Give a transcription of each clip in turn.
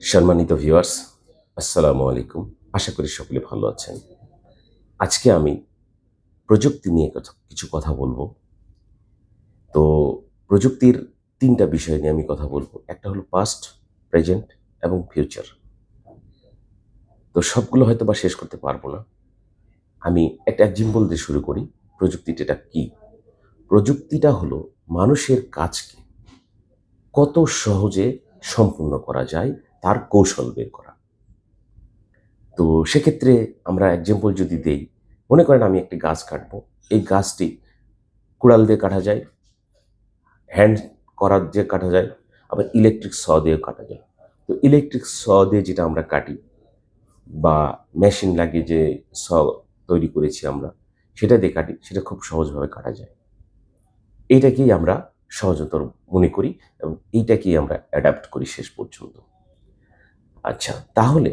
সম্মানিত ভিউয়ার্স, আসসালামু আলাইকুম। আশা করি সকলে ভালো আছেন। আজকে আমি প্রযুক্তি নিয়ে কিছু কথা বলবো। তো প্রযুক্তির ৩ টা বিষয় নিয়ে আমি কথা বলবো। একটা হলো পাস্ট, প্রেজেন্ট এবং ফিউচার। তো সবগুলো হয়তোবা শেষ করতে পারবো না। আমি একটা এক্সাম্পল দিয়ে শুরু করি। প্রযুক্তিটা কি? প্রযুক্তিটা হলো মানুষের কাজকে কত সহজে সম্পূর্ণ করা যায় তার কৌশল বের করা। তো সেক্ষেত্রে আমরা এক্সাম্পল যদি দেই, মনে করেন আমি একটি গাছ কাটবো। এই গাছটি কুড়াল দিয়ে কাটা যায়, হ্যান্ড করাত দিয়ে কাটা যায়, আবার ইলেকট্রিক স দিয়েও কাটা যায়। তো ইলেকট্রিক স দিয়ে যেটা আমরা কাটি বা মেশিন লাগিয়ে যে স তৈরি করেছি আমরা, সেটা দিয়ে কাটি, সেটা খুব সহজভাবে কাটা যায়। এইটাকেই আমরা সহজতর মনে করি এবং এইটাকেই আমরা অ্যাডাপ্ট করি শেষ পর্যন্ত। আচ্ছা, তাহলে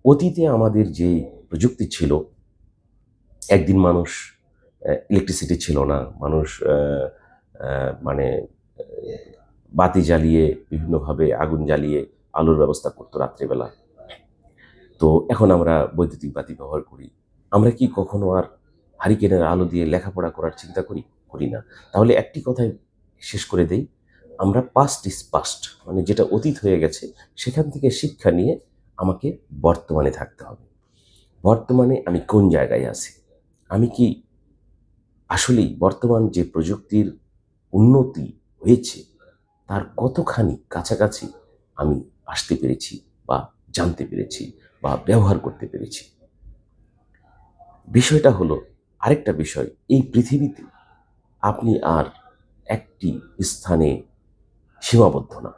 অতীতে আমাদের যে প্রযুক্তি ছিল, একদিন মানুষ ইলেকট্রিসিটি ছিল না। মানুষ মানে বাতি জ্বালিয়ে বিভিন্নভাবে আগুন জ্বালিয়ে আলোর ব্যবস্থা করতো রাত্রিবেলা। তো এখন আমরা বৈদ্যুতিক বাতি ব্যবহার করি। আমরা কি কখনো আর হারিকেনের আলো দিয়ে লেখাপড়া করার চিন্তা করি? করি না। তাহলে একটি কথায় শেষ করে দেই, আমরা পাস্ট ইজ পাস্ট, মানে যেটা অতীত হয়ে গেছে সেখান থেকে শিক্ষা নিয়ে আমাকে বর্তমানে থাকতে হবে। বর্তমানে আমি কোন জায়গায় আছি? আমি কি আসলেই বর্তমান যে প্রযুক্তির উন্নতি হয়েছে তার কতখানি কাছাকাছি আমি আসতে পেরেছি বা জানতে পেরেছি বা ব্যবহার করতে পেরেছি? বিষয়টা হলো, আরেকটা বিষয়, এই পৃথিবীতে আপনি আর একটি স্থানে সীমাবদ্ধ না।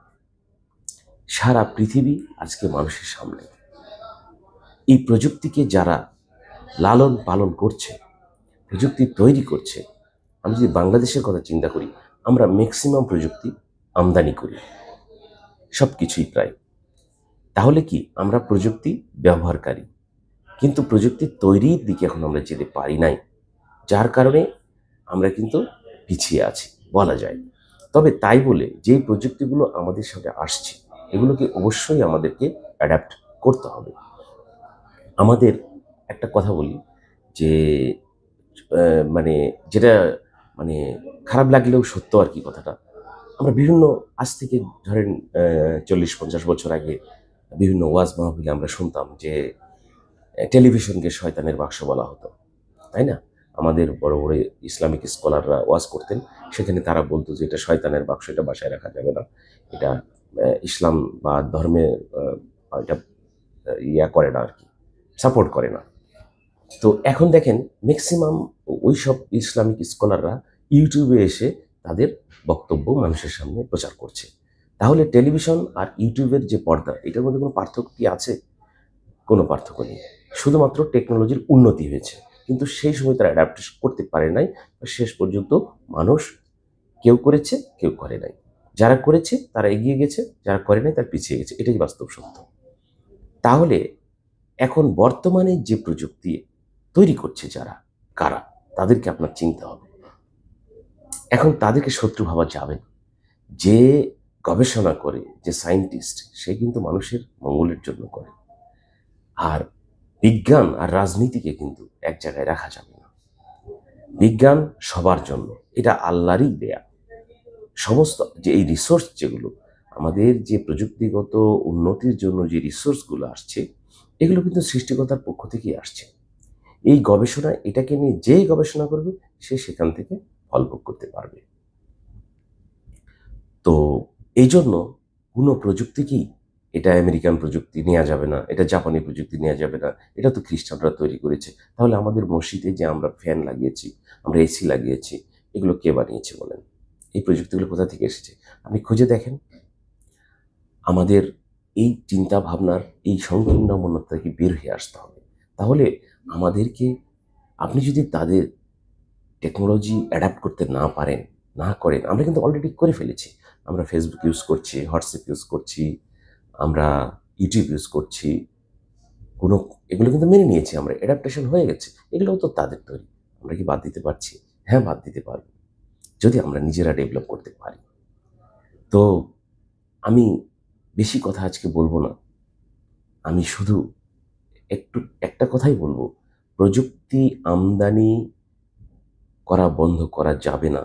সারা পৃথিবী আজকে মানুষের সামনে। এই প্রযুক্তিকে যারা লালন পালন করছে, প্রযুক্তি তৈরি করছে, আমি যদি বাংলাদেশের কথা চিন্তা করি, আমরা ম্যাক্সিমাম প্রযুক্তি আমদানি করি, সব কিছুই প্রায়। তাহলে কি আমরা প্রযুক্তি ব্যবহারকারী, কিন্তু প্রযুক্তি তৈরির দিকে এখন আমরা যেতে পারি নাই, যার কারণে আমরা কিন্তু পিছিয়ে আছি বলা যায়। তবে তাই বলে যেই প্রযুক্তিগুলো আমাদের সাথে আসছে এগুলোকে অবশ্যই আমাদেরকে অ্যাডাপ্ট করতে হবে। আমাদের একটা কথা বলি যে মানে যেটা মানে খারাপ লাগলেও সত্য আর কি কথাটা। আমরা বিভিন্ন আজ থেকে ধরেন ৪০-৫০ বছর আগে বিভিন্ন ওয়াজ মাহফিলে আমরা শুনতাম যে টেলিভিশনকে শয়তানের বাক্স বলা হতো, তাই না? আমাদের বড় বড় ইসলামিক স্কলাররা ওয়াজ করতেন, সেখানে তারা বলতো যে এটা শয়তানের বাক্স, এটা বাসায় রাখা যাবে না, এটা ইসলাম বা ধর্মে এটা ইয়া করে না আর কি, সাপোর্ট করে না। তো এখন দেখেন ম্যাক্সিমাম ওই সব ইসলামিক স্কলাররা ইউটিউবে এসে তাদের বক্তব্য মানুষের সামনে প্রচার করছে। তাহলে টেলিভিশন আর ইউটিউবের যে পর্দা, এটার মধ্যে কোনো পার্থক্য কি আছে? কোনো পার্থক্য নেই। শুধুমাত্র টেকনোলজির উন্নতি হয়েছে, কিন্তু সেই সময় তারা অ্যাডাপ্ট করতে পারে নাই। শেষ পর্যন্ত মানুষ কেউ করেছে, কেউ করে নাই। যারা করেছে তারা এগিয়ে গেছে, যারা করে নাই তারা পিছিয়ে গেছে। এটাই বাস্তব সত্য। তাহলে এখন বর্তমানে যে প্রযুক্তি তৈরি করছে যারা, কারা? তাদেরকে আপনার চিনতে হবে। এখন তাদেরকে শত্রু ভাবা যাবে না। যে গবেষণা করে, যে সায়েন্টিস্ট, সে কিন্তু মানুষের মঙ্গলের জন্য করে। আর বিজ্ঞান আর রাজনীতিকে কিন্তু এক জায়গায় রাখা যাবে না। বিজ্ঞান সবার জন্য, এটা আল্লাহরই দেয়া। সমস্ত যে এই রিসোর্স যেগুলো, আমাদের যে প্রযুক্তিগত উন্নতির জন্য যে রিসোর্সগুলো আসছে, এগুলো কিন্তু সৃষ্টিকর্তার পক্ষ থেকেই আসছে। এই গবেষণা, এটাকে নিয়ে যেই গবেষণা করবে সে সেখান থেকে ফল ভোগ করতে পারবে। তো এই জন্য কোনো প্রযুক্তিকেই এটা আমেরিকান প্রযুক্তি নেওয়া যাবে না, এটা জাপানি প্রযুক্তি নেওয়া যাবে না, এটা তো খ্রিস্টানরা তৈরি করেছে। তাহলে আমাদের মসজিদে যে আমরা ফ্যান লাগিয়েছি, আমরা এসি লাগিয়েছি, এগুলো কে বানিয়েছে বলেন? এই প্রযুক্তিগুলো কোথা থেকে এসেছে? আপনি খুঁজে দেখেন। আমাদের এই চিন্তা ভাবনার এই সংকীর্ণ মনতা থেকে বের হয়ে আসতে হবে। তাহলে আমাদেরকে, আপনি যদি তাদের টেকনোলজি অ্যাডাপ্ট করতে না পারেন, না করেন, আমরা কিন্তু অলরেডি করে ফেলেছি। আমরা ফেসবুক ইউজ করছি, হোয়াটসঅ্যাপ ইউজ করছি, আমরা ইউটিউব ইউজ করছি। কোনো এগুলো কিন্তু মেনে নিয়েছি আমরা, অ্যাডাপ্টেশন হয়ে গেছে। এগুলোও তো তাদের তৈরি। আমরা কি বাদ দিতে পারছি? হ্যাঁ, বাদ দিতে পারব, যদি আমরা নিজেরা ডেভেলপ করতে পারি। তো আমি বেশি কথা আজকে বলবো না। আমি শুধু একটা কথাই বলবো, প্রযুক্তি আমদানি করা বন্ধ করা যাবে না।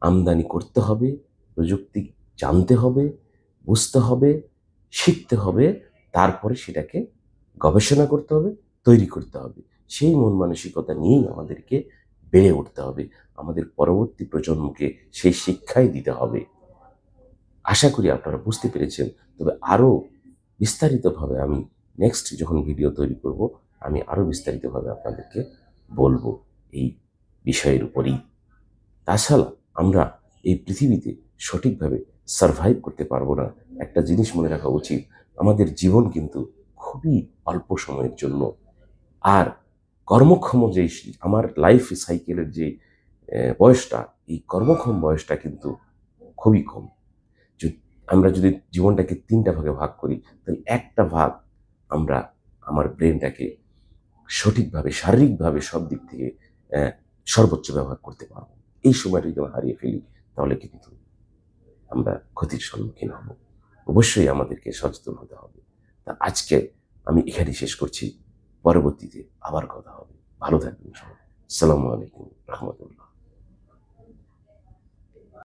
আমদানি করতে হবে, প্রযুক্তি জানতে হবে, বুঝতে হবে, শিখতে হবে, তারপরে সেটাকে গবেষণা করতে হবে, তৈরি করতে হবে। সেই মন মানসিকতা নিয়েই আমাদেরকে বেড়ে উঠতে হবে। আমাদের পরবর্তী প্রজন্মকে সেই শিক্ষাই দিতে হবে। আশা করি আপনারা বুঝতে পেরেছেন। তবে আরও বিস্তারিতভাবে আমি নেক্সট যখন ভিডিও তৈরি করব, আমি আরও বিস্তারিতভাবে আপনাদেরকে বলবো এই বিষয়ের উপরেই। তাছাড়া আমরা এই পৃথিবীতে সঠিকভাবে সারভাইভ করতে পারবো না। একটা জিনিস মনে রাখা উচিত, আমাদের জীবন কিন্তু খুবই অল্প সময়ের জন্য। আর কর্মক্ষম যে আমার লাইফ সাইকেলের যে বয়সটা, এই কর্মক্ষম বয়সটা কিন্তু খুবই কম। আমরা যদি জীবনটাকে 3টা ভাগে ভাগ করি, তাহলে একটা ভাগ আমরা আমার ব্রেনটাকে সঠিকভাবে শারীরিকভাবে সব দিক থেকে সর্বোচ্চ ব্যবহার করতে পারবো। এই সময়টা যদি আমরা হারিয়ে ফেলি, তাহলে কিন্তু আমরা ক্ষতির সম্মুখীন হব। অবশ্যই আমাদেরকে সচেতন হতে হবে। তা আজকে আমি এখানে শেষ করছি। পরবর্তীতে আবার কথা হবে। ভালো থাকবেন সবাই। আসসালামু আলাইকুম রহমতুল্লাহ।